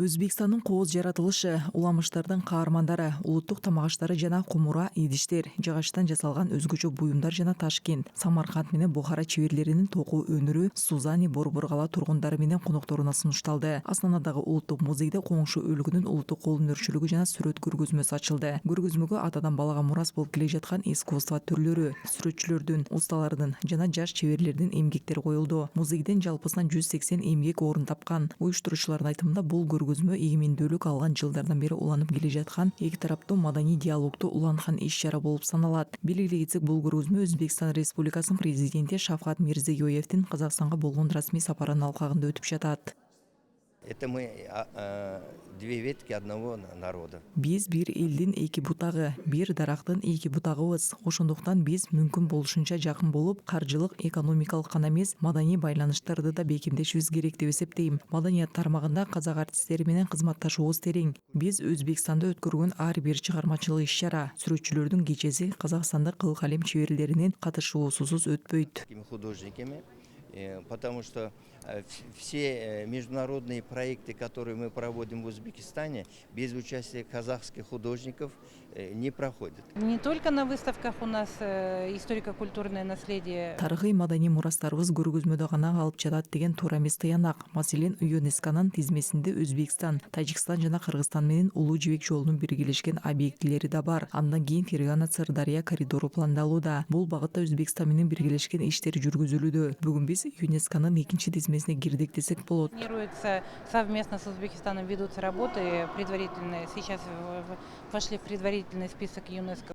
Өзбекстандын кооз жаратылышы, уламыштардын каармандары, улуттук тамак-аштары жана кумура, идиштер, жыгачтан жасалган өзгөчө буюмдар жана Ташкент, Самарканд менен Бухара чеберлеринин токуу өнүрү Сузани Борборгала тургундары менен конокторуна сунушталды. Астанадагы улуттук музейде коңшу өлкөнүн улуттук кол өнөрчүлүгү жана сүрөт көргөзмөсү ачылды. Көргөзмөгө атадан балага мурас болуп келе жаткан искусство түрлөрү, сүрөтчүлөрдүн, усталардын жана жаш чеберлердин эмгектери коюлду. Музейден жалпысынан 180 эмгек орун тапкан. Уюштуруучулардын айтымында бул көргөзмө эгемендүүлүк алган жылдардан бери уланып келе жаткан эки тараптуу маданий диалогту уланткан иш-чара болуп саналат. Белгилей кетсек, бул көргөзмө Өзбекстан Республикасынын президенти Шавкат Мирзиёевдин Казакстанга болгон расмий сапарынын алкагында өтүп жатат. Это мы две ветки одного народа. Биз бир элдин эки бутагы, бир дарактын эки бутагыбыз. Ошондуктан биз мүмкүн болушунча жакын болуп, каржылык, экономикалык гана эмес, маданий байланыштарды да бекемдешибиз керек деп эсептейм. Маданият тармагында казак артисттери менен кызматташуубуз терең. Биз Өзбекстанда өткөргөн ар бир чыгармачылык иш-чара, сүрөтчүлөрдүн кечеси Казакстандык кыл калем чеберлеринин катышуусусуз өтпөйт. Художниками, потому что все международные проекты, которые мы проводим в Узбекистане, без участия казахских художников не проходят. Не только на выставках у нас историко-культурное наследие. Тарыхый маданий мурастарыбыз көргөзмөдө гана калып жатат деген туура эмес тыянак. Маселен, ЮНЕСКОнун тизмесинде Өзбекстан, Тажикстан жана Кыргызстан менен Улуу жибек жолунун биргелешкен объектилери да бар. Андан кийин Фергана-Сырдарья коридору пландалууда. Бул багытта Өзбекстан менен биргелешкен иштер жүргүзүлүүдө. Бүгүн биз ЮНЕСКОнун экинчи тизмесине кирдик десек болот. Планируется совместно с Узбекистаном, ведутся работы предварительные. Сейчас вошли в предварительный список ЮНЕСКО.